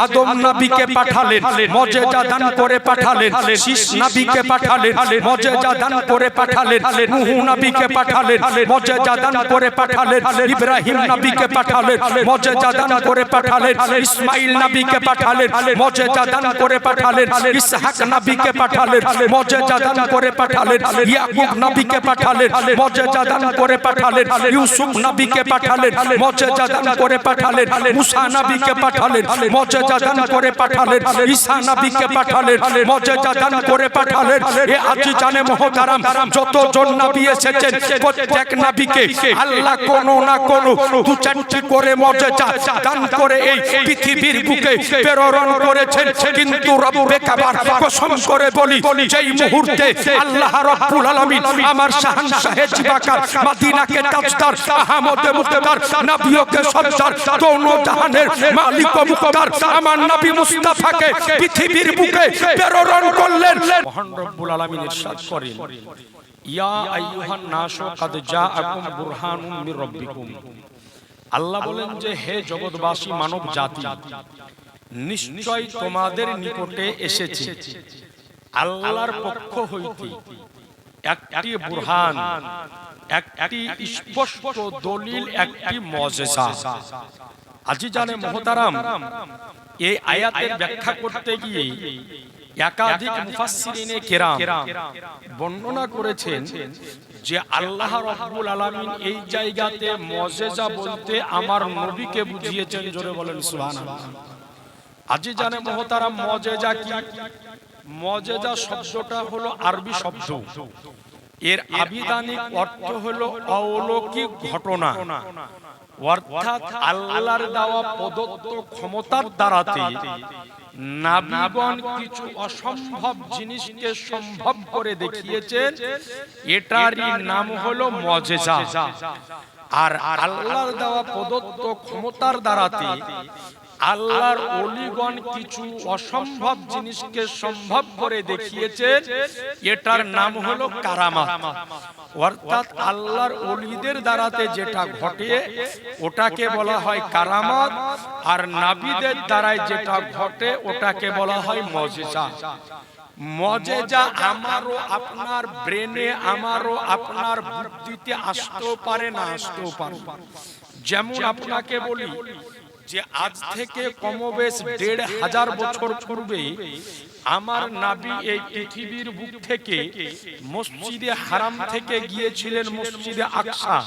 আদম নবীকে পাঠালেন, মুজিজা দান করে পাঠালেন, শীষ নবীকে পাঠালেন, মুজিজা দান করে পাঠালেন, নূহ নবীকে পাঠালেন, মুজিজা দান করে পাঠালেন, ইব্রাহিম নবীকে পাঠালেন, মুজিজা দান করে পাঠালেন, ইসমাঈল নবীকে পাঠালেন, মুজিজা দান করে পাঠালেন, ইসহাক নবীকে পাঠালেন, মুজিজা দান করে পাঠালেন, ইয়াকুব নবীকে পাঠালেন, মুজিজা দান করে পাঠালেন, ইউসুফ নবীকে পাঠালেন, মুজিজা দান করে পাঠালেন, মুসা নবীকে পাঠালেন, মুজিজা দান করে পাঠালেন, ঈসা নবীকে পাঠালেন, মুজিজা দান করে পাঠালেন। এ আজি জানে মুহতারাম, যতজন নবী এসেছেন প্রত্যেক নবীকে আল্লাহ কোনো না কোনো দু চারটি করে মুজিজা দান করে এই পৃথিবীর বুকে প্রেরণ করেছেন। কিন্তু রব্বে কাবার কসম করে বলি, যেই মুহূর্তে আল্লাহ রাব্বুল আলামিন আমার শাহনশাহে জিবাকার মদিনাকে তাজদার আহমদ মুক্তার নবীকে সরদার দোনো জাহানের মালিক ও মুক্তার আমার নবী মুস্তাফাকে পৃথিবীর বুকে প্রেরণ করলেন। মহান রব্বুল আলামিন ইরশাদ করেন, ইয়া আইয়ুহান নাসু কাদ জাআকুম বুরহানুম মির রাব্বিকুম। আল্লাহ বলেন যে হে জগৎবাসী মানব জাতি, নিশ্চয় তোমাদের নিকটে এসেছে আল্লাহর পক্ষ হইতে একটি বুরহান, একটি স্পষ্ট দলিল, একটি মুজিজা। আজিজানে মুহতারাম, এই আয়াতের ব্যাখ্যা করতে গিয়ে একাধিক মুফাসসিরিনে কেরাম বর্ণনা করেছেন যে আল্লাহ রাব্বুল আলামিন এই জায়গাতে মুজিজা বলতে আমার নবীকে বুঝিয়েছেন। জোরে বলেন সুবহানাল্লাহ। আজিজানে মুহতারাম, মুজিজা কি? মুজিজা শব্দটা হলো আরবি শব্দ, এর আবিধানিক অর্থ হলো অলৌকিক ঘটনা, অর্থাৎ আল্লাহর দেওয়া প্রদত্ত ক্ষমতার দ্বারাতে নবীগণ কিছু অসম্ভব জিনিসকে সম্ভব করে দেখিয়েছেন, এটারই নাম হলো মুজিজা। আর আল্লাহর দেওয়া প্রদত্ত ক্ষমতার দ্বারাতে আল্লাহর ওলিগণ কিছু অসম্ভব জিনিসকে সম্ভব করে দেখিয়েছেন, এটার নাম হলো কারামাত। অর্থাৎ আল্লাহর ওলিদের দ্বারাতে যেটা ঘটে ওটাকে বলা হয় কারামাত, আর নবীদের দ্বারাই যেটা ঘটে ওটাকে বলা হয় মুজিজা। মুজিজা আমারও আপনার ব্রেনে, আমারও আপনার বুদ্ধিতে আসতেও পারে, না আসতেও পারে। যেমন আপনাকে বলি যে আজ থেকে কমবেশ ১৫০০ বছর পূর্বে আমার নবী এই পৃথিবীর বুক থেকে মসজিদে হারাম থেকে গিয়েছিলেন মসজিদে আকসা।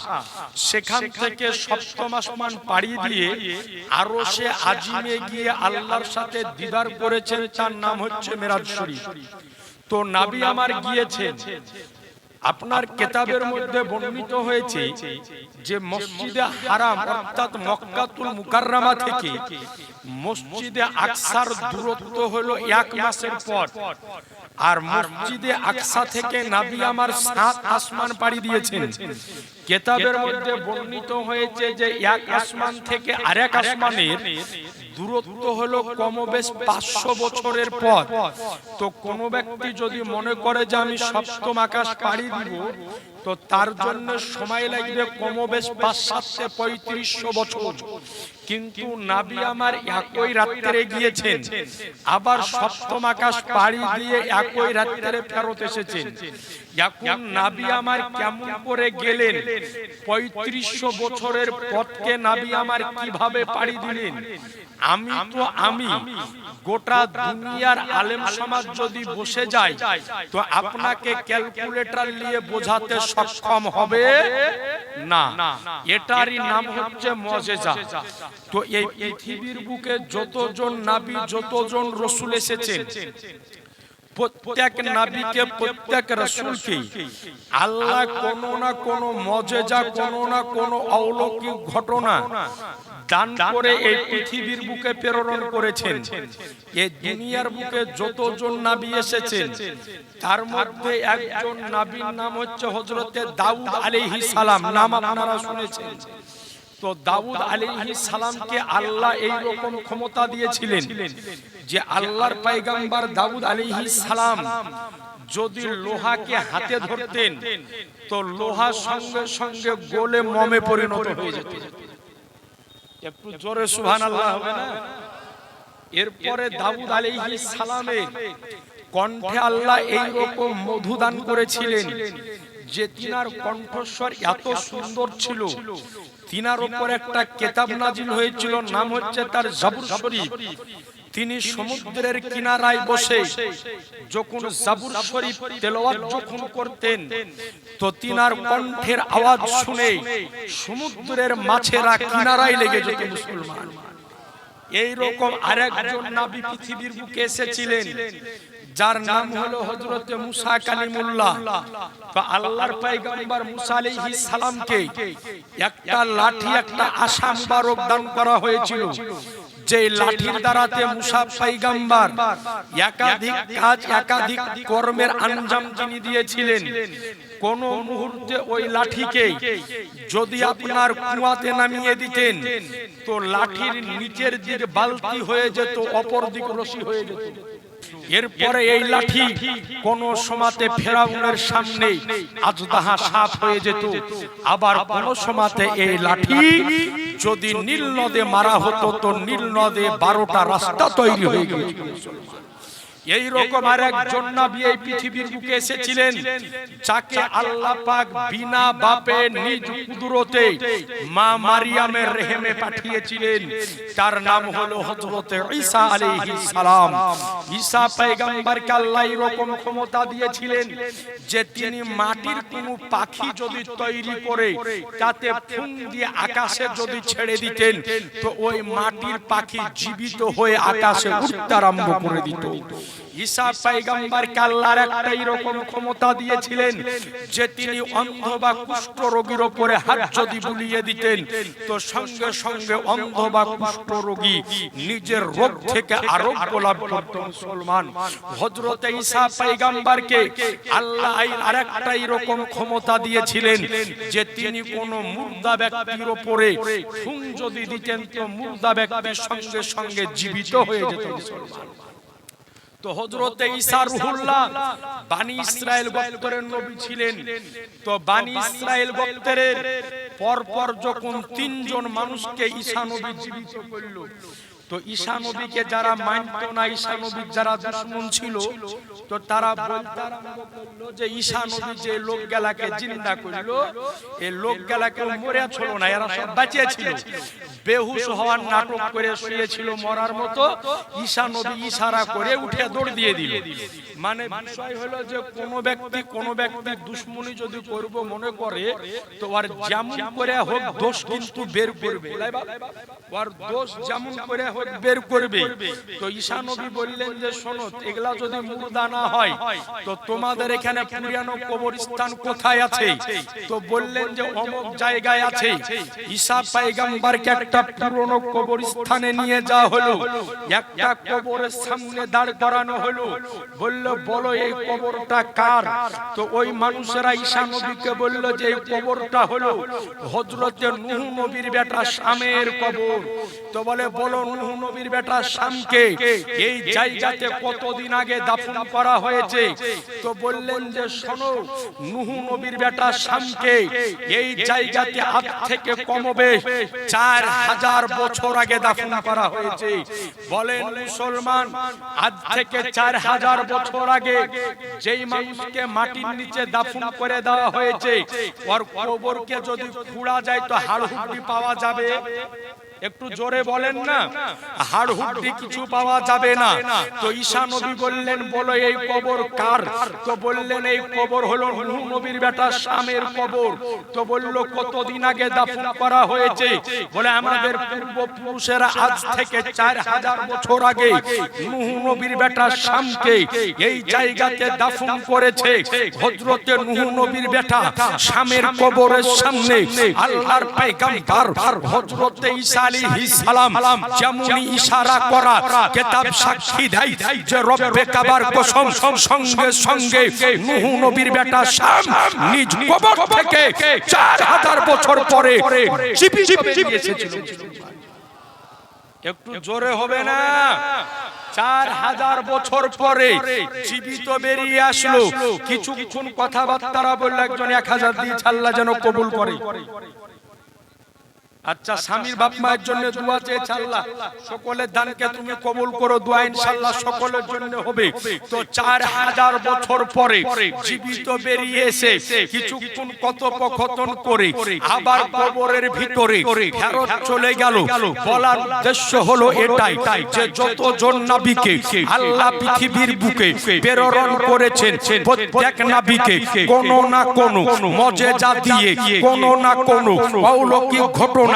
সেখান থেকে সপ্তম আসমান পাড়ি দিয়ে আরশে আজিমে গিয়ে আল্লাহর সাথে দিদার করেছেন, তার নাম হচ্ছে মেরাজ শরীফ। তো নবী আমার গিয়েছেন, আপনার কিতাবের মধ্যে বর্ণিত হয়েছে যে মসজিদে হারাম অর্থাৎ মক্কাতুল মুকাররমা থেকে মসজিদে আকসার দূরত্ব হলো ১ মাসের পথ। আর মসজিদে আকসা থেকে নবী আমার ৭ আসমান পাড়ি দিয়েছেন। কিতাবের মধ্যে বর্ণিত হয়েছে যে ১ আসমান থেকে আরেক আসমানের দূরত্ব হলো কমবেশ ৫০০ বছরের পথ। তো কোন ব্যক্তি যদি মনে করে যে আমি সপ্তম আকাশ পাড়ি দিব, তো তার জন্য সময় লাগবে কমবেশ ৫-৭-৩৫০০ বছর। কিন্তু নবী আমার একই রাত্রে গিয়েছেন, আবার সপ্তম আকাশ পাড়ি দিয়ে একই রাত্রে ফেরত এসেছেন। এখন নবী আমার কেমন করে গেলেন, ৩৫০০ বছরের পথকে নবী আমার কিভাবে পাড়ি দিলেন? আমি গোটা দুনিয়ার আলেম সমাজ যদি বসে যায় তো আপনাকে ক্যালকুলেটর নিয়ে বোঝাতে সক্ষম হবে না। এটারই নাম হচ্ছে মুজিজা। তো এই পৃথিবীর বুকে যতজন নবী, যতজন রাসূল এসেছেন, প্রত্যেক নবীকে, প্রত্যেক রাসূলকে আল্লাহ কোনো না কোনো মুজিজা, কোনো না কোনো অলৌকিক ঘটনা দান করে এই পৃথিবীর বুকে প্রেরণ করেছেন। এই দুনিয়ার বুকে যতজন নবী এসেছেন তার মধ্যে একজন নবীর নাম হচ্ছে হযরতে দাউদ আলাইহিস সালাম। নাম আপনারা শুনেছেন। তো দাউদ আলাইহিস সালামকে আল্লাহ এই রকম ক্ষমতা দিয়েছিলেন যে আল্লাহর পয়গম্বর দাউদ আলাইহিস সালাম যদি লোহাকে হাতে ধরতেন তো লোহা সঙ্গে সঙ্গে গলে মোমে পরিণত হয়ে যেত। একটু জোরে সুবহানাল্লাহ হবে না? এরপরে দাউদ আলাইহিস সালামের কণ্ঠে আল্লাহ এই রকম মধু দান করেছিলেন যে তিনার কণ্ঠস্বর এত সুন্দর ছিল, তিনার উপর একটা কিতাব নাজিল হয়েছিল, নাম হচ্ছে তার জাবুর শরীফ। তিনি সমুদ্রের কিনারায় বসে যখন জাবুর শরীফ তেলাওয়াত যখন করতেন, তো তিনার কণ্ঠের আওয়াজ শুনে সমুদ্রের মাছেরা কিনারায় লেগে যেত। মুসলমান, এই রকম আরেকজন নবী পৃথিবীর বুকে এসেছিলেন, যার নাম হলো হযরত মুসা কালিমুল্লাহ। তো আল্লাহর পয়গম্বর মুসা আলাইহিস সালামকে একটা লাঠি, একটা আশা মুবারক দান করা হয়েছিল, যে লাঠির দ্বারাতে মুসা পয়গম্বর একাধিক কাজ, একাধিক কর্মের আঞ্জাম তিনি দিয়েছিলেন। কোন মুহূর্তে ওই লাঠিকে যদি আপনার কুয়াতে নামিয়ে দিতেন, তো লাঠির নিচের দিক বালতি হয়ে যেত, অপর দিক রশি হয়ে যেত। এরপরে এই লাঠি কোন সময়তে ফেরাউনের সামনে আজদাহা সাপ হয়ে যেত, আবার কোন সময়তে এই লাঠি যদি নীল নদে মারা হতো, তো নীল নদে 12টা রাস্তা তৈরি হয়ে গেছিল। এই রকম আরেকজন নবী এই পৃথিবীর বুকে এসেছিলেন, যাকে আল্লাহ পাক বিনা বাপে নিজ কুদরতে মা মারিয়ামের রেহেমে পাঠিয়েছিলেন। তার নাম হলো হযরত ঈসা আলাইহিস সালাম। ঈসা পয়গম্বরকে আল্লাহ এরকম ক্ষমতা দিয়েছিলেন যে তিনি মাটির কোনো পাখি যদি তৈরি করে তাতে ফুং দিয়ে আকাশে যদি ছেড়ে দিতেন, তো ওই মাটির পাখি জীবিত হয়ে আকাশে উড়তে আরম্ভ করে দিত। ঈসা পয়গম্বরকে আল্লাহর একটা এরকম ক্ষমতা দিয়েছিলেন যে তিনি অন্ধ বা কুষ্ঠ রোগীর উপরে হাত যদি বুলিয়ে দিতেন, তো সঙ্গে সঙ্গে অন্ধ বা কুষ্ঠ রোগী নিজের রোগ থেকে আরোগ্য লাভ করত। মুসলমান, হযরত ঈসা পয়গম্বরকে আল্লাহ আরেকটা এরকম ক্ষমতা দিয়েছিলেন যে তিনি কোন মুর্দা ব্যক্তির উপরে ফুং যদি দিতেন, তো মুর্দা ব্যক্তি সঙ্গে সঙ্গে জীবিত হয়ে যেত। মুসলমান, তো হযরত ঈসা রুহুল্লাহ বানি ইসরাইল গোত্রের নবী ছিলেন। তো বানি ইসরাইল গোত্রের পরপর যখন 3 জন মানুষকে ঈসা নবী জীবিত করল, তো ঈসা নবীকে যারা মানত না, ঈসা নবীর যারা দুশমন ছিল, তো তারা বলতে আরম্ভ করলো যে ঈসা নবী যে লোকগুলাকে জিন্দা করলো, এই লোকগুলাকে মরে ছিল না, এরা সব বেঁচে ছিল, বেহুশ হওয়ার নাটক করে শুয়েছিল মরার মতো। ঈসা নবী ইশারা করে উঠে দৌড় দিয়ে দিল। মানে বিষয় হলো যে কোন ব্যক্তি দুশমনি যদি করব মনে করে, তো আর যেমন করে হোক দোষ কিন্তু বের করবে, আর দোষ যেমন করে হোক বের করবে। তো ঈসা নবী বললেন যে শোনো, এগুলা যদি মুর্দা না হয়, তো তোমাদের এখানে পুরানো কবরস্থান কোথায় আছে? তো বললেন যে অমুক জায়গায় আছে। ঈসা পয়গম্বরকে একটা পুরনো কবরস্থানে নিয়ে যাওয়া হলো, একটা কবরের সামনে দাঁড় করানো হলো, বলল বলো এই কবরটা কার? তো ওই মানুষেরা ঈসা নবীকে বলল যে এই কবরটা হলো হযরত নূহ নবীর বেটা শামের কবর। তো বলে বলো নূহ নবীর বেটা শামকে এই জায়গাতে কতদিন আগে দাফন করা হয়েছে? তো বললেন যে শোনো, নূহ নবীর বেটা শামকে এই জায়গাতে আজ থেকে কমবে 4000 বছর আগে দাফন করা হয়েছে। বলেন মুসলমান, আজ থেকে 4000 বছর আগে যেই মানুষকে মাটির নিচে দাফন করে দেওয়া হয়েছে, ওর কবরকে যদি খুঁড়া যায় তো হাড়-হুড্ডি পাওয়া যাবে? একটু জোরে বলেন না, হাড়-হুড্ডি কিছু পাওয়া যাবে না। তো ঈসা নবী বললেন বলো এই কবর কার? তো বললেন এই কবর হলো নূহ নবীর বেটা শামের কবর। তো বলল কতদিন আগে দাফন করা হয়েছে? বলে আমাদের পূর্বপুরুষেরা আজ থেকে 4000 বছর আগে নূহ নবীর বেটা শামকে এই জায়গাতে দাফন করেছে। হযরত নূহ নবীর বেটা শামের কবরের সামনে আল্লাহর পয়গম্বর হযরত ঈসা আলাইহিস সালাম যেমন ইশারা করা কিতাব সাক্ষী দেয় যে রব্বে কাবার কসম, সঙ্গে সঙ্গে নূহ নবীর বেটা শাম নিজ কবর থেকে 4000 বছর পরে জীবিত এসেছিল। একটু জোরে হবে না? 4000 বছর পরে জীবিত বেরিয়ে আসলো। কিছুক্ষণ কথাবার্তা বলল, একজন 1000 দিয়ে আল্লাহ যেন কবুল করে। আচ্ছা, স্বামীর বাপ মায়ের জন্য দোয়া চেয়েছে আল্লাহ, সকলের দানকে তুমি কবুল করো, দোয়া ইনশাআল্লাহ সকলের জন্য হবে। তো 4000 বছর পরে জীবিত বেরিয়ে এসে কিছুক্ষণ কথোপকথন করে আবার কবরের ভিতরে ফেরত চলে গেল। বলার উদ্দেশ্য হলো এটাই যে যতজন নবীকে আল্লাহ পৃথিবীর বুকে প্রেরণ করেছেন, প্রত্যেক নবীকে কোনো না কোনো মুজিজা দিয়ে, কোনো না কোনো অলৌকিক ঘটনা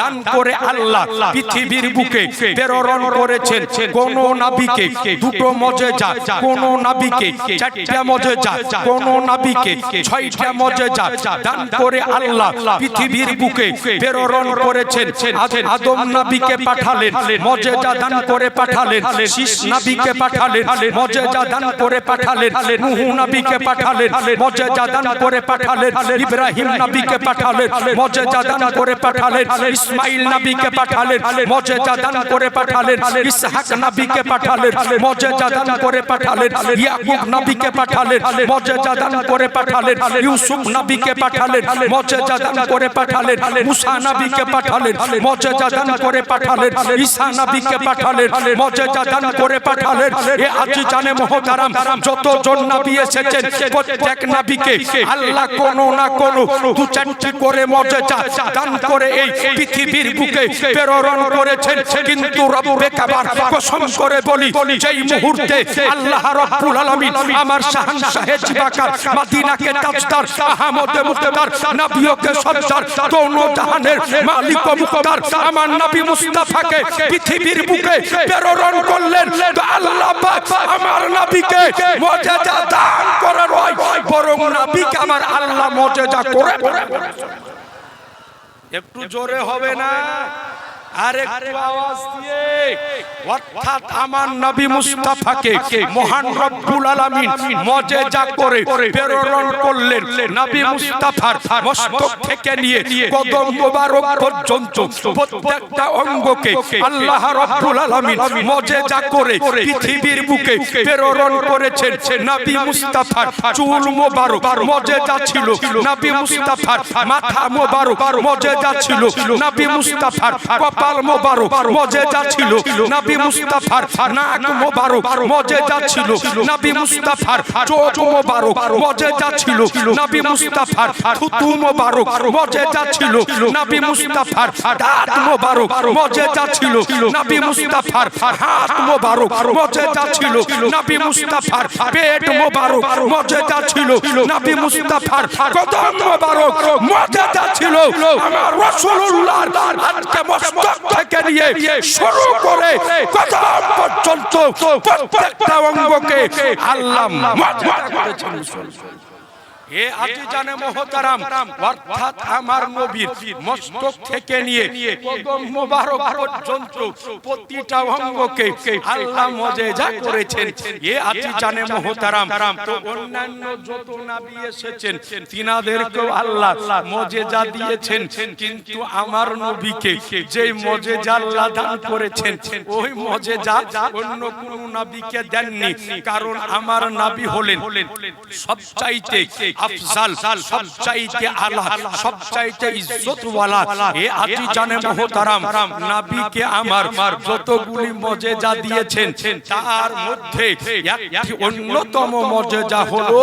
দান করে আল্লাহ পৃথিবীর বুকে প্রেরণ করেছেন। কোন নবীকে দুটো মুজিজা, কোন নবীকে চারটা মুজিজা, কোন নবীকে ছয়টা মুজিজা দান করে আল্লাহ পৃথিবীর বুকে প্রেরণ করেছেন। আদম নবীকে পাঠালেন, মুজিজা দান করে পাঠালেন। শীষ নবীকে পাঠালেন, মুজিজা দান করে পাঠালেন। নূহ নবীকে পাঠালেন, মুজিজা দান করে পাঠালেন। ইব্রাহিম নবীকে পাঠালেন, মুজিজা দান করে পাঠালেন। ইসমাইল নবীকে পাঠালেন, মুজিজা দান করে পাঠালেন। ইসহাক নবীকে পাঠালেন, মুজিজা দান করে পাঠালেন। ইয়াকুব নবীকে পাঠালেন, মুজিজা দান করে পাঠালেন। ইউসুফ নবীকে পাঠালেন, মুজিজা দান করে পাঠালেন। মুসা নবীকে পাঠালেন, মুজিজা দান করে পাঠালেন। ঈসা নবীকে পাঠালেন, মুজিজা দান করে পাঠালেন। এ আজি জানে মুহতারাম, যতজন নবী এসেছেন প্রত্যেক নবীকে আল্লাহ কোনো না কোনো দু চারটি করে মুজিজা দান করে এই পৃথিবীর বুকে প্রেরণ করেছেন। কিন্তু রব্বে কাবার কসম করে বলি, যেই মুহূর্তে আল্লাহ রাব্বুল আলামিন আমার শাহনশাহে জিবাকার মদিনাকে তাজদার আহমদে মুক্তার নবীকে সরদার দোনো জাহানের মালিক ও মুক্তার আমার নবী মুস্তাফাকে পৃথিবীর বুকে প্রেরণ করলেন। তো আল্লাহ পাক আমার নবীকে মুজিজা দান করার হয়, বরং নবীকে আমার আল্লাহ মুজিজা করে। একটু জোরে হবে না? আরেকটু আওয়াজ দিয়ে। অর্থাৎ আমার নবী মুস্তাফাকে মহান রব্বুল আলামিন মুজিজা করে প্রেরণ করলেন। নবী মুস্তাফার মস্তক থেকে নিয়ে কদম মোবারক পর্যন্ত প্রত্যেকটা অঙ্গকে আল্লাহ রব্বুল আলামিন মুজিজা করে পৃথিবীর বুকে প্রেরণ করেছেন। নবী মুস্তাফার চুল মোবারক মুজিজা ছিল, নবী মুস্তাফার মাথা মোবারক মুজিজা ছিল, নবী মুস্তাফার কপাল মোবারক মুজিজা ছিল, নবী মুস্তাফার নাক মোবারক মুজিজা ছিল, নবী মুস্তাফার চোখ মোবারক মুজিজা ছিল, নবী মুস্তাফার থুতু মোবারক মুজিজা ছিল, নবী মুস্তাফার দাঁত মোবারক মুজিজা ছিল, নবী মুস্তাফার হাত মোবারক মুজিজা ছিল, নবী মুস্তাফার পেট মোবারক মুজিজা ছিল, নবী মুস্তাফার কদম মোবারক মুজিজা ছিল। আমার রাসূলুল্লাহর আজকে মস্তক থেকে নিয়ে শুরু করে কদম পর্যন্ত প্রত্যেকটা অঙ্গকে আল্লাহ মুজিজা করেছেন। এ আজি জানে মুহতারাম, অর্থাৎ আমার নবীর মস্তক থেকে নিয়ে কদম মোবারক পর্যন্ত প্রতিটা অঙ্গকে আল্লাহ মুজিজা করেছেন। এ আজি জানে মুহতারাম, তো অন্যান্য যত নবী এসেছেন তিনাদেরকেও আল্লাহ মুজিজা দিয়েছেন, কিন্তু আমার নবীকে যে মুজিজা আল্লাহ দান করেছেন ওই মুজিজা অন্য কোন নবীকে দেননি। কারণ আমার নবী হলেন সবচাইতে আফজাল, সবচাইতে আলা, সবচাইতে ইজ্জত ওয়ালা। এ আজি জানে মুহতারাম, নবীকে আমার যতগুলি মুজিজা দিয়েছেন তার মধ্যে একটি অন্যতম মুজিজা হলো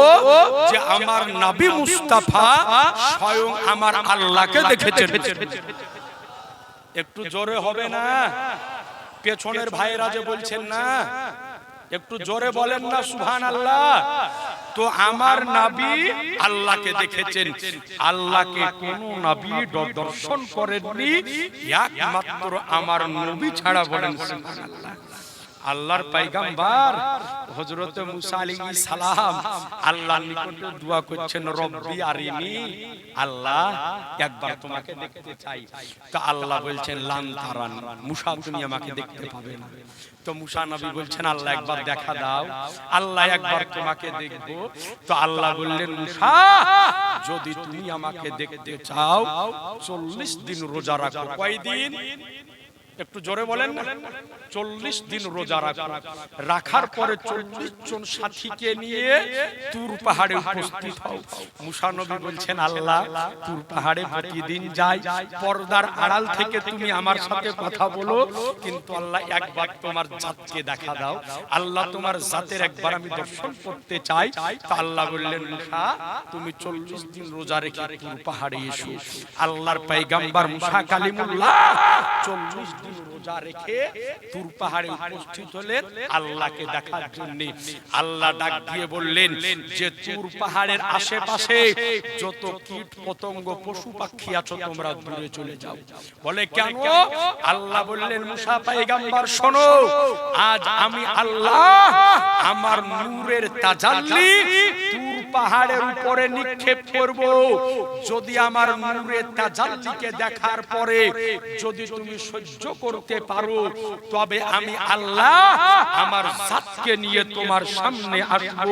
যে আমার নবী মুস্তাফা স্বয়ং আমার আল্লাহকে দেখেছেন। একটু জোরে হবে না? পেছনের ভাইরা যে বলছেন না, একটু জোরে বলেন না সুবহানাল্লাহ। তো আমার নবী আল্লাহকে দেখেছেন, আল্লাহকে কোন নবী দর্শন করেননি, একমাত্র আমার নবী ছাড়া। বলেন সুবহানাল্লাহ। আল্লাহর পয়গম্বর হযরত মুসা আলাইহিস সালাম আল্লাহর নিকটে দোয়া করছেন, রব্বি আরিনি, আল্লাহ একবার তোমাকে দেখতে চাই। তো আল্লাহ বলছেন লান তারান, মুসা তুমি আমাকে দেখতে পাবে না। তো মুসা নবী বলছেন আল্লাহ একবার দেখা দাও, আল্লাহ একবার তোমাকে দেখব। তো আল্লাহ বললেন মুসা যদি তুমি আমাকে দেখতে চাও 40 দিন রোজা রাখো। কয় দিন? একটু জোরে বলেন না। 40 দিন রোজা রাখার পরে 40 জন সাথীকে নিয়ে তুর পাহাড়ে উপস্থিত হও। মুসা নবী বলছেন, আল্লাহ তুর পাহাড়ে প্রতিদিন যাই, পর্দার আড়াল থেকে তুমি আমার সাথে কথা বলো, কিন্তু আল্লাহ একবার তোমার জাতকে দেখা দাও, আল্লাহ তোমার জাতের একবার আমি দর্শন করতে চাই। তো আল্লাহ বললেন, মুসা তুমি 40 দিন রোজা রেখে তুর পাহাড়ে এসো। আল্লাহর পয়গম্বর মুসা কালিমুল্লাহ 40 দিন রোজা রেখে তুর পাহাড়ে উপস্থিত হলেন আল্লাহকে দেখার জন্য। আল্লাহ ডাক দিয়ে বললেন যে তুর পাহাড়ের আশেপাশে যত কীট পতঙ্গ পশু পাখি আছো তোমরা দূরে চলে যাও। বলে কেন? আল্লাহ বললেন, মুসা পয়গম্বর শোনো, আজ আমি আল্লাহ আমার নূরের তাজাল্লি তুর পাহাড়ের উপরে নিক্ষেপ করব। যদি আমার নূরের তাজাল্লিকে দেখার পরে যদি তুমি সহ্য করতে পারো, তবে আমি আল্লাহ আমার জাতকে নিয়ে তোমার সামনে আসব।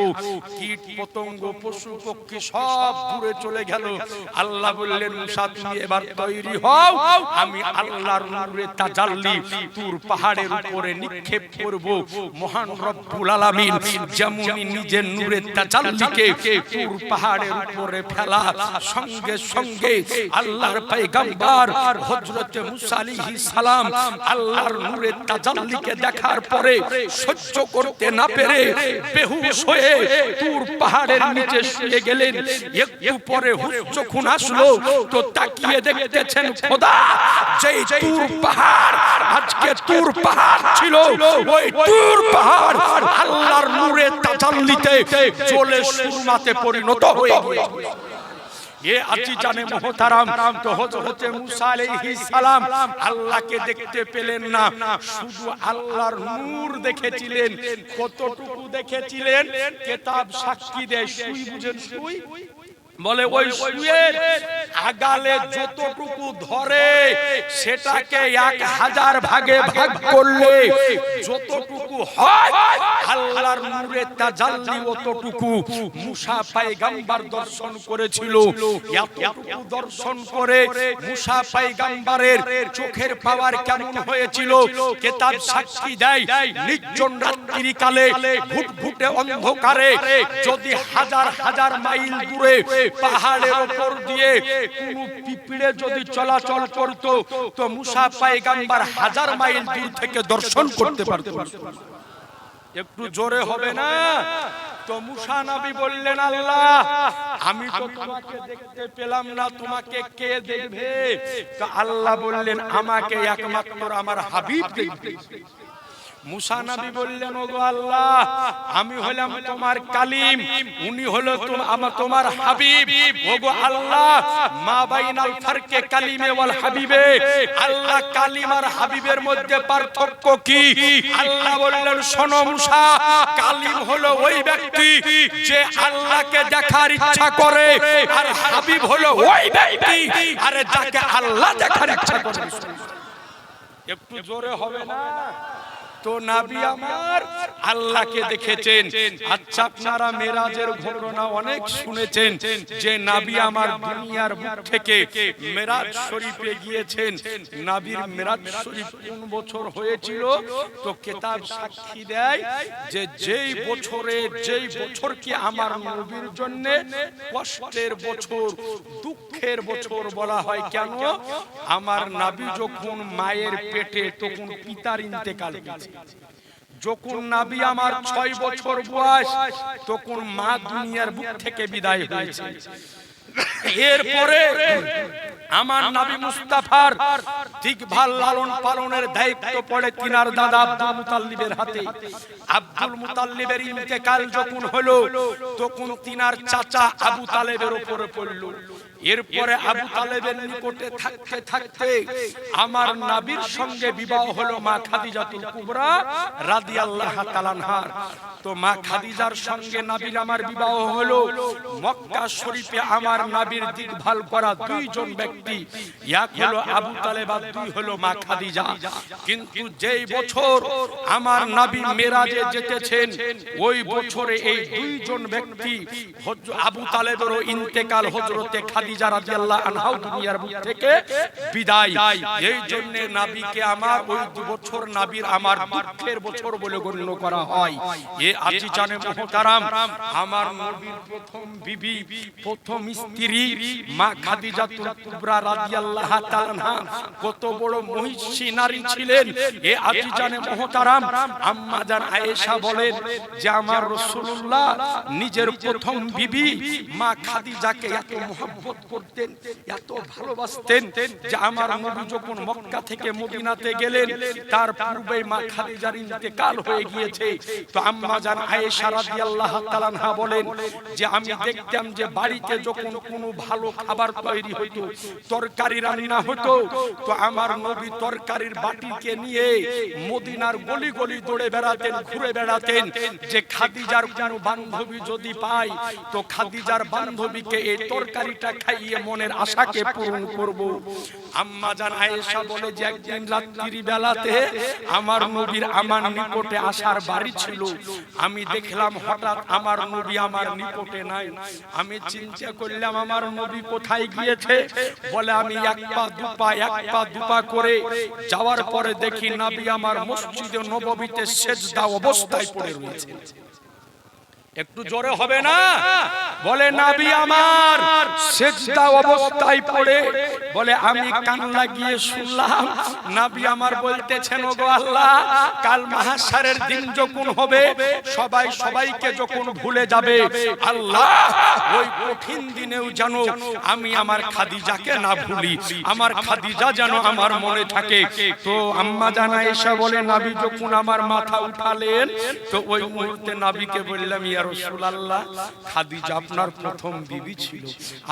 কীট পতঙ্গ পশু পক্ষী সব দূরে চলে গেল। আল্লাহ বললেন, মুসা তুমি এবার তৈরি হও, আমি আল্লাহর নূরের তাজাল্লি তুর পাহাড়ের উপরে নিক্ষেপ করব। মহান রব্বুল আলামিন যেমন নিজের নূরের তাজাল্লিকে তুর পাহাড়ের উপরে ফেলা, সঙ্গে সঙ্গে আল্লাহর পয়গম্বর হযরত মুসা আলাইহিস সালাম আল্লাহর নূরের তাজাল্লিকে দেখার পরে সহ্য করতে না পেরে বেহুশ হয়ে তুর পাহাড়ের নিচে শুয়ে গেলেন। একটু পরে হুশ যখন আসলো তো তাকিয়ে দেখতেছেন খোদা, যেই তুর পাহাড় আজকে তুর পাহাড় ছিল, ওই তুর পাহাড় আল্লাহর নূরের তাজাল্লিতে জ্বলে সুরমাতে পরিণত হয়ে গেছে। ये अच्छी जाने मोहतरम तो हज़रत मूसा अलैहिस सलाम আল্লাহকে দেখতে পেলেন না, শুধু আল্লাহর নূর দেখেছিলেন। কতটুকু দেখেছিলেন? কিতাব সাক্ষী দেয়, সুই বুঝেন সুই? বলে ওই সুইয়ের আগালে যতটুকু ধরে সেটাকে 1000 ভাগে ভাগ করলে যতটুকু হয় আল্লাহর নূরের তাজাল্লি অতটুকু মুসা পয়গম্বর দর্শন করেছিল। এতটুকু দর্শন করে মুসা পয়গম্বরের চোখের পাওয়ার কেমন হয়েছিল? কিতাব সাক্ষী দেয়, নির্জন রাত্রিকালে ঘুটঘুটে অন্ধকারে যদি হাজার হাজার মাইল দূরে পাহাড়ের উপর দিয়ে কোন পিঁপড়ে যদি চলাচল করত তো মুসা পয়গম্বর 1000 মাইল দূর থেকে দর্শন করতে পারত। একটু জোরে হবে না? তো মুসা নবী বললেন, আল্লাহ আমি তো তোমাকে দেখতে পেলাম না, তোমাকে কে দেখবে? তো আল্লাহ বললেন, আমাকে একমাত্র আমার হাবিব দেখবে। মুসা নবী বললেন, ওগো আল্লাহ আমি হলাম তোমার কালিম, উনি হলো তোমার হাবিব। ওগো আল্লাহ মা বাইনাল ফারকে কালিমে ওয়াল হাবিবে, আল্লাহ কালিম আর হাবিবের মধ্যে পার্থক্য কি? আল্লাহ বললেন, শোনো মুসা, কালিম হলো ওই ব্যক্তি যে আল্লাহকে দেখার ইচ্ছা করে, আর হাবিব হলো ওই ব্যক্তি আরে যাকে আল্লাহ দেখার ইচ্ছা করে। একটু জোরে হবে না? তো নবী আমার আল্লাহকে দেখেছেন। আচ্ছা আপনারা মেরাজের ঘটনা অনেক শুনেছেন যে নবী আমার দুনিয়ার বুক থেকে মেরাজ শরীফে গিয়েছেন। নবীর মেরাজ শরীফ কোন বছর হয়েছিল? তো কিতাব সাক্ষী দেয় যে যেই বছর কি আমার নবীর জন্য কষ্টের বছর, দুঃখের বছর বলা হয়। কেন? আমার নবী যখন মায়ের পেটে তখন পিতার ইন্তেকাল হয়েছে। যখন নবী আমার 6 বছর বয়স তখন মা দুনিয়ার বুক থেকে বিদায় হয়েছে। এরপরে আমার নবী মুস্তাফার দেখভাল লালন পালনের দায়িত্ব পড়ে তিনার দাদা আব্দুল মুতাল্লিবের হাতে। আব্দুল মুতাল্লিবের ইন্তেকাল যখন হলো তখন তিনার চাচা আবু তালেবের উপরে পড়ল। এরপরে আবু তালেবের নিকটে থাকতে থাকতে আমার নবীর সঙ্গে বিবাহ হলো মা খাদিজাতুল কুবরা রাদিয়াল্লাহু তাআলা আনহার। তো মা খাদিজার সঙ্গে নবীর আমার বিবাহ হলো। মক্কা শরীফে আমার নবীর দেখভাল করা দুইজন ব্যক্তি, এক হলো আবু তালেব আর দুই হলো মা খাদিজা। কিন্তু যেই বছর আমার নবী মেরাজে যেতেছেন ওই বছরে এই দুইজন ব্যক্তি আবু তালেবেরও ইন্তেকাল, হযরতে খাদিজা রাদিয়াল্লাহু আনহা দুনিয়ার বুক থেকে বিদায়। এই জন্য নবীকে আমার ওই 2 বছর নবীর আমার দুঃখের বছর বলে গণ্য করা হয়। এ আজিজানে মুহতারাম, আমার নবীর প্রথম বিবি, প্রথম স্ত্রী মা খাদিজাতুল কুবরা রাদিয়াল্লাহু তাআলা আনহা কত বড় মহিষী নারী ছিলেন। এ আজিজানে মুহতারাম, আম্মা জান আয়েশা বলেন যে আমার রাসূলুল্লাহ নিজের প্রথম বিবি মা খাদিজাকে এত মহব্বত করতেন, এত ভালোবাসতেন যে আমার নবী যখন মক্কা থেকে মদিনাতে গেলেন তার পূর্বে মা খাদিজার ইন্তেকাল হয়ে গিয়েছে। তো আম্মা জান আয়েশা রাদিয়াল্লাহু তাআলা আনহা বলেন যে আমি দেখতাম যে বাড়িতে যখন কোনো ভালো খাবার তৈরি হতো, তরকারি রান্না হতো, তো আমার নবী তরকারির বাটিকে নিয়ে মদিনার গলি গলি দৌড়ে বেড়াতেন, ঘুরে বেড়াতেন যে খাদিজার কোনো বান্ধবী যদি পাই তো খাদিজার বান্ধবীকে এই তরকারিটা খাইয়ে মনের আশাকে পূরণ করব। আম্মা জান আয়েশা বলে যে একদিন রাত্রি বেলাতে আমার নবীর আমার নিকটে আসার বাড়ি ছিল, আমি দেখলাম হঠাৎ আমার নবী আমার নিকটে নাই। আমি চিন্তা করলাম আমার নবী কোথায় গিয়েছে। বলে আমি এক পা দুপা করে যাওয়ার পরে দেখি নবী আমার মসজিদে নববীতে সেজদা অবস্থায় পড়ে রয়েছে। একটু জোরে হবে না? বলে নবী আমার সেজদা অবস্থায় পড়ে, বলে আমি কান লাগিয়ে শুনলাম নবী আমার বলতেছেন ওগো আল্লাহ, কাল মাহশারের দিন যখন হবে সবাই সবাইকে যখন ভুলে যাবে, আল্লাহ ওই কঠিন দিনেও যেন আমি আমার খাদিজাকে না ভুলি, আমার খাদিজা যেন আমার মনে থাকে। তো আম্মা জান আয়েশা বলে নবী যখন আমার মাথা উঠালেন তো ওই মুহূর্তে নবীকে বললাম ইয়া রাসূলুল্লাহ, খাদিজা আপনার প্রথম বিবি ছিল,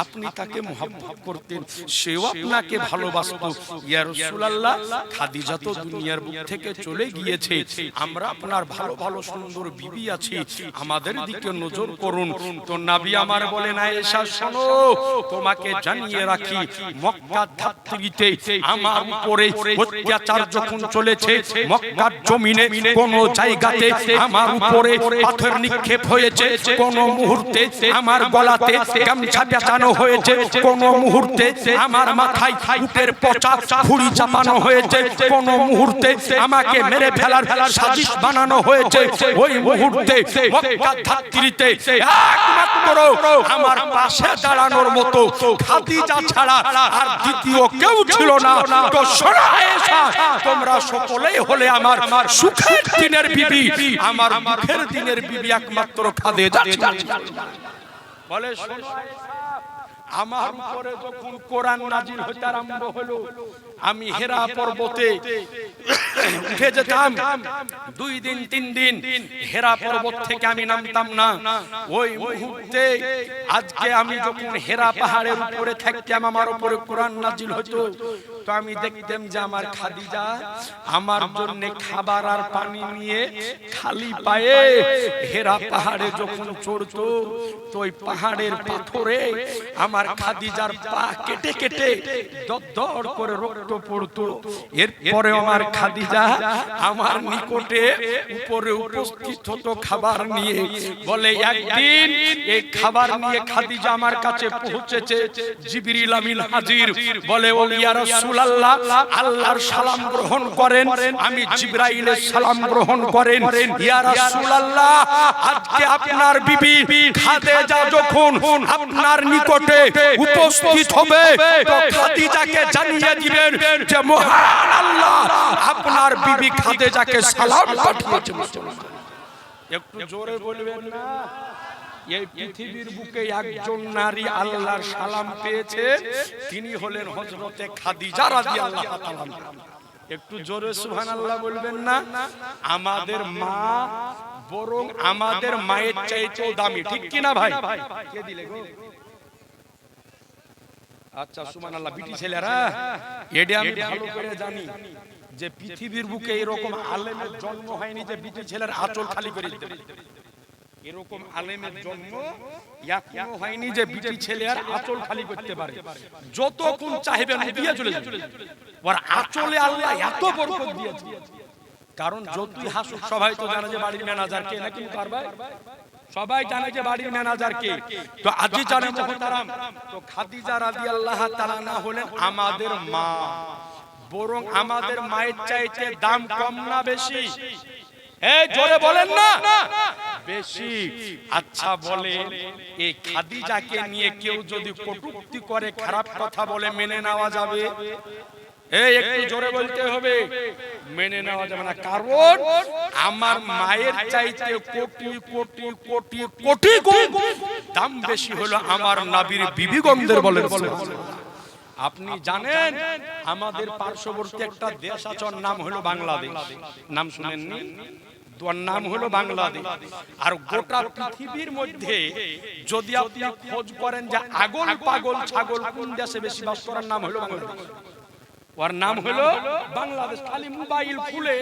আপনি তাকে মহব্বত করতেন, সেও আপনাকে ভালোবাসতো। ইয়া রাসূলুল্লাহ, খাদিজা তো দুনিয়ার বুক থেকে চলে গিয়েছে, আমরা আপনার ভালো ভালো সুন্দর বিবি আছি, আমাদের দিকে নজর করুন। তো নবী আমার বলেন আয়েশা শোনো, তোমাকে জানিয়ে রাখি মক্কার ধাত্রীতে আমার উপরে অত্যাচার যখন চলেছে, মক্কার জমিনে কোন জায়গাতে আমার উপরে পাথর নিক্ষেপ হয়েছে, কোন মুহূর্তে আমার গলাতে গামছা পেঁচানো হয়েছে, কোন মুহূর্তে আমার মাথায় উটের পচা ছুরি চাপানো হয়েছে, কোন মুহূর্তে আমাকে মেরে ফেলার সাজিশ বানানো হয়েছে, ওই মুহূর্তে মক্কার ধাত্রীতে একমাত্র আমার পাশে দাঁড়ানোর মতো খাদিজা ছাড়া আর দ্বিতীয় কেউ ছিল না। তো শোনো আয়েশা, তোমরা সকলেই হলে আমার সুখের দিনের বিবি, আমার দুঃখের দিনের বিবি একমাত্র খাদিজা। বলে শোনো আমার উপরে যখন কোরআন নাজিল হতে আরম্ভ হলো, আমি হেরা পর্বতে উঠে যেতাম, 2 দিন 3 দিন হেরা পর্বত থেকে আমি নামতাম না। ওই মুহূর্তে আজকে আমি যখন হেরা পাহাড়ের উপরে থাকতাম, আমার উপরে কোরআন নাজিল হতো, তো আমি দেখতাম যে আমার খাদিজা আমার জন্য খাবার আর পানি নিয়ে খালি পায়ে হেরা পাহাড়ে যখন চড়তো, তো ওই পাহাড়ের পাথরে আমার খাদিজার পা কেটে কেটে দরদর করে রক্ত পড়তো। এরপরে আমার খাদিজা আমার নিকটে উপরে উপস্থিত হতো খাবার নিয়ে। বলে একদিন এই খাবার নিয়ে খাদিজা আমার কাছে পৌঁছেছে, জিবরিল আমিন হাজির। বলে ও ইয়া রাসূলুল্লাহ, আল্লাহর সালাম গ্রহণ করেন। আমি জিবরাইলের সালাম গ্রহণ করেন। ইয়া রাসূলুল্লাহ, আজকে আপনার বিবি খাদিজা যখন আপনার নিকটে উপস্থিত হবে তো খাদিজাকে জানিয়ে দিবেন যে মহান আল্লাহ আপনার বিবি খাদিজাকে সালাম পাঠিয়েছেন। একটু জোরে বলবেন না? এই পৃথিবীর বুকে একজন নারী আল্লাহর সালাম পেয়েছে, তিনি হলেন হযরতে খাদিজা রাদিয়াল্লাহু তাআলা। একটু জোরে সুবহানাল্লাহ বলবেন না? আমাদের মা বরং আমাদের মায়ের চাইতেও দামি, ঠিক কি না ভাই? কে দিলে গো? আচ্ছা সুবহানাল্লাহ। বিটি ছেলেরা, এটা আমি ভালো করে জানি যে পৃথিবীর বুকে এরকম আলেমের জন্ম হয়নি যে বিটি ছেলের আঁচল খালি করে দিতে। এরকম আলেমের জন্ম এখনো হয়নি যে বিটি ছেলে আর আঁচল খালি করতে পারে, যতক্ষণ চাইবেন দিয়ে চলে যাবে। ওর আঁচলে আল্লাহ এত বরকত দিয়েছে, কারণ যতই হাসুক সবাই তো জানে যে বাড়ির ম্যানেজার কে, নাকি পারবে? সবাই জানে যে বাড়ির ম্যানেজার কে। তো আজি জানে মুহতারাম, তো খাদিজা রাদিয়াল্লাহু তাআলা না হলেন আমাদের মা, বরং আমাদের মায়ের চাইতে দাম কম না বেশি? এই জোরে বলেন না, বেশি। আচ্ছা বলে এই খাদিজাকে নিয়ে কেউ যদি কটূক্তি করে, খারাপ কথা বলে, মেনে নেওয়া যাবে? এই একটু জোরে বলতে হবে, মেনে নেওয়া যাবে না। কারণ আমার মায়ের চাইতে কোটি কোটি কোটি কোটি গুণ দাম বেশি হলো আমার নবীর বিবিগণদের। বলেন আপনি জানেন আমাদের পার্শ্ববর্তী একটা দেশ আছে, ওর নাম হলো বাংলাদেশ। নাম শুনেননি? তোর নাম হলো বাংলাদেশ। আর গোটা পৃথিবীর মধ্যে যদি আপনি খোঁজ করেন যে আগল পাগল ছাগল কোন দেশে বেশি বাস করার, নাম হলো বাংলাদেশ। ওর নাম হলো বাংলাদেশ। খালি মোবাইল খুলে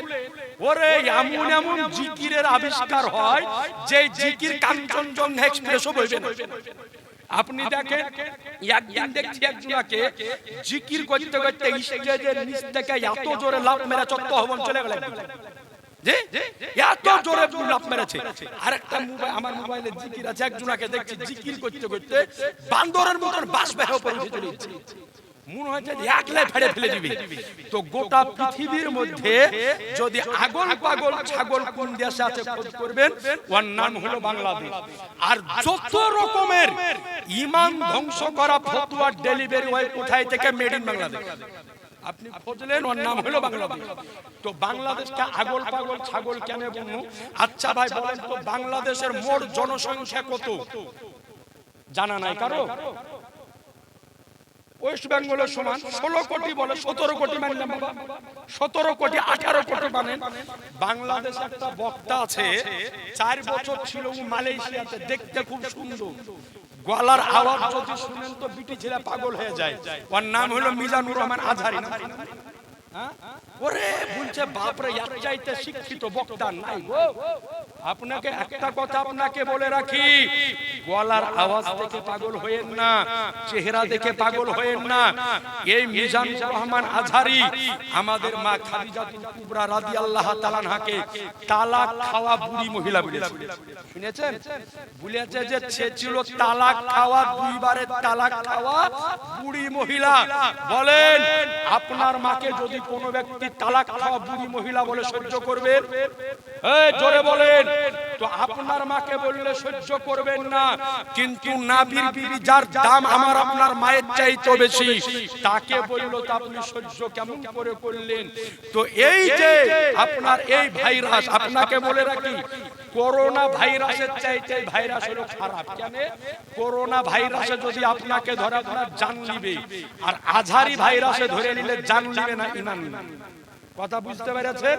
ওরে এমন এমন জিকিরের আবিষ্কার হয় যে জিকির কাঞ্চনজঙ্ঘা এক্সপ্রেসও বইবে না। আপনি দেখেন, একদিন দেখছি একজনকে জিকির করতে করতে স্টেজের নিচ থেকে এত জোরে লাফ মেরে চত্ব হবন চলে গেল, যে এত জোরে লাফ মেরেছে। আর একটা মোবাইল, আমার মোবাইলে জিকির আছে, একজনকে দেখছি জিকির করতে করতে বান্দরের মতন বাস বের উপরে উঠে চলে যাচ্ছে, মনে হচ্ছে একলাই ফেড়ে ফেলে দিবে। তো গোটা পৃথিবীর মধ্যে যদি আগল পাগল ছাগল কোন দেশে আছে খোঁজ করবেন, ওর নাম হলো বাংলাদেশ। আর যত রকমের ঈমান ধ্বংস করা ফতোয়া ডেলিভারি হয় কোথায় থেকে? Made in Bangladesh. আপনি খুঁজলেন, ওর নাম হলো বাংলাদেশ। তো বাংলাদেশটা আগল পাগল ছাগল কেন বলবো? আচ্ছা ভাই বলেন তো, বাংলাদেশের মোট জনসংখ্যা কত জানা নাই কারো? ওয়েস্ট বেঙ্গলের সমান 16 কোটি, বলে 17 কোটি মানলাম বাবা, 17 কোটি 18 কোটি মানেন। বাংলাদেশ একটা বক্তা আছে, 4 বছর ছিল মালয়েশিয়াতে, দেখতে খুব সুন্দর, গলার আওয়াজ যদি শুনেন তো বিটি ছেলে পাগল হয়ে যায়। ওর নাম হলো মিজানুর রহমান আজহারি। ওরে বলছে বাপরে, এর চাইতে শিক্ষিত বক্তা নাই গো। আপনাকে একটা কথা আপনাকে বলে রাখি, গলার আওয়াজ দেখে পাগল হয়েন না, চেহারা দেখে পাগল হয়েন না। এই মিজানুর রহমান আজহারি আমাদের মা খাদিজাতুল কুবরা রাদিয়াল্লাহু তাআলা আনহাকে তালাক খাওয়া বুড়ি মহিলা বলেছে। শুনেছেন? বলেছে যে সে ছিল তালাক খাওয়া, দুইবারে তালাক খাওয়া বুড়ি মহিলা। বলেন আপনার মাকে যদি কোনো ব্যক্তি তালাক খাওয়া বুড়ি মহিলা বলে সহ্য করবেন? এই জোরে বলেন। তো আপনার মাকে বললে সহ্য করবেন না, কিন্তু নবীর বিবি যার দাম আমার আপনার মায়ের চাইতে বেশি, তাকে বললো তো আপনি সহ্য কেমন করে করলেন? তো এই যে আপনার এই ভাইরাস, আপনাকে বলে রাখি, করোনা ভাইরাসের চাইতে ভাইরাস হলো খারাপ। কেন? করোনা ভাইরাসে যদি আপনাকে ধরে আপনার জান নিবে, আর আজহারি ভাইরাসে ধরে নিলে জান নিবে না, ঈমান নিবে। কথা বুঝতে পেরেছেন?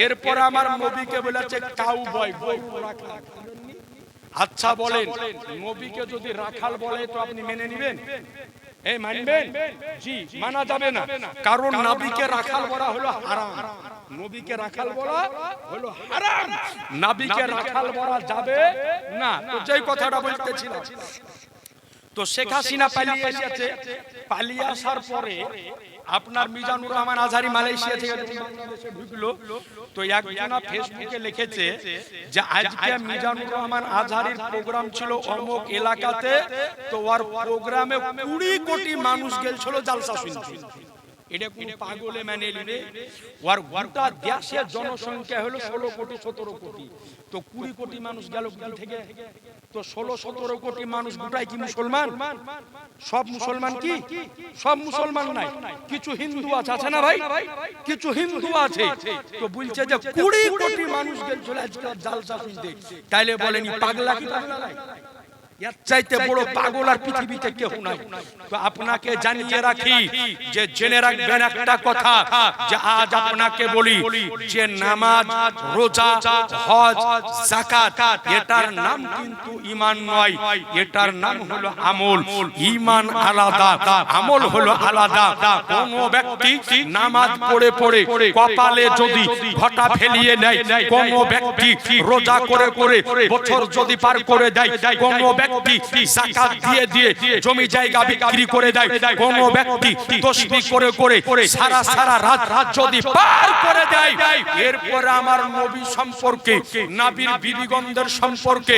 এরপর আমার নবীকে বলেছে কাউবয়, গরু রাখাল। আচ্ছা বলেন, নবীকে যদি রাখাল বলে তো আপনি মেনে নেবেন? এই মানবেন? জি, মানা যাবে না, কারণ নবীকে রাখাল বলা হলো হারাম। নবীকে রাখাল বলা হলো হারাম, নবীকে রাখাল বলা যাবে না। তো যেই কথাটা বলতেছিলাম, তো শেখ হাসিনা পালিয়ে এসেছে, পালিয়ে আসার পরে আপনার মিজানুর রহমান আজহারি মালয়েশিয়া থেকে বাংলাদেশে ঢুকলো। তো একজনা ফেসবুকে লিখেছে যে আজকে মিজানুর রহমান আজহারির প্রোগ্রাম ছিল অমুক এলাকাতে, তো ওর প্রোগ্রামে 20 কোটি মানুষ গেছিল জালসা শুনতে। এটা কোন পাগলে মানে নিবে? ওর গোটা দেশের জনসংখ্যা হলো 16 কোটি 17 কোটি, তো 20 কোটি মানুষ গেল কোথা থেকে? তো 16-17 কোটি মানুষ গোটাই কি মুসলমান? সব মুসলমান কি? সব মুসলমান নাই, কিছু হিন্দু আছে, আছে না ভাই? কিছু হিন্দু আছে। তো বলছে যে 20 কোটি মানুষ গেছিল আজকে জালসা শুনতে, তাইলে বলেনি পাগলা কি পাগলা নাই? এর চাইতে বড় পাগল আর পৃথিবীতে কেউ নাই। তো আপনাকে জানিয়ে রাখি যে জেনে রাখবেন একটা কথা, যে আজ আপনাকে বলি যে নামাজ, রোজা, হজ, যাকাত এটার নাম কিন্তু ঈমান নয়, এটার নাম হলো আমল। ঈমান আলাদা, আমল হলো আলাদা। কোন ব্যক্তি নামাজ পড়ে পড়ে কপালে যদি ঘটা ফেলিয়ে নেয়, কোন ব্যক্তি রোজা করে করে বছর যদি পার করে দেয়, কোন ব্যক্তি যাকাত দিয়ে দিয়ে জমি জায়গা বিক্রি করে দেয়, কোন ব্যক্তি তাসবিহ করে করে সারা সারা রাত যদি পার করে দেয়, এরপরে আমার নবী সম্পর্কে, নবীর বিবিগণদের সম্পর্কে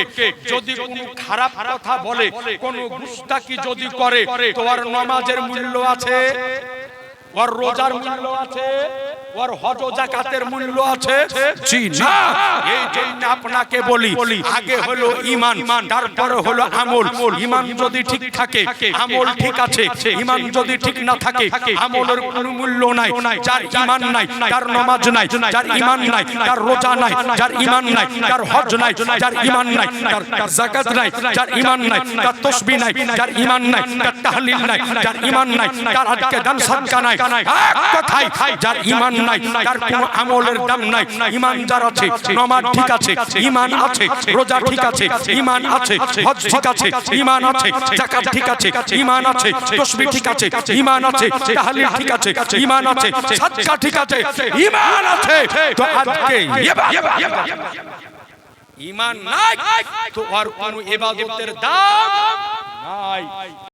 যদি কোনো খারাপ কথা বলে, কোনো গুস্তাকি যদি করে, তো আর নামাজের মূল্য আছে, ওর রোজার মূল্য আছে, ওর হজ যাকাতের মূল্য আছে? জি না। এই জন্য আপনাকে বলি আগে হলো ঈমান, তারপরে হলো আমল। ঈমান যদি ঠিক থাকে আমল ঠিক আছে, ঈমান যদি ঠিক না থাকে আমলের কোনো মূল্য নাই। যার ঈমান নাই তার নামাজ নাই, যার ঈমান নাই তার রোজা নাই, যার ঈমান নাই তার হজ নাই, যার ঈমান নাই তার যাকাত নাই, যার ঈমান নাই তার তাসবিহ নাই, যার ঈমান নাই তার তাহলিল নাই, যার ঈমান নাই তার আজকে দান সাদকা নাই। এক কথাই যার ঈমান নাই তার কোনো আমলের দাম নাই। ঈমান যার আছে, নামাজ ঠিক আছে, ঈমান আছে, রোজা ঠিক আছে, ঈমান আছে, হজ ঠিক আছে, ঈমান আছে, যাকাত ঠিক আছে, ঈমান আছে, তাসবিহ ঠিক আছে, ঈমান আছে, তাহলিল ঠিক আছে, ঈমান আছে, সাদকা ঠিক আছে, ঈমান আছে। তো আজকে ঈমান নাই তো আর কোনো ইবাদতের দাম নাই।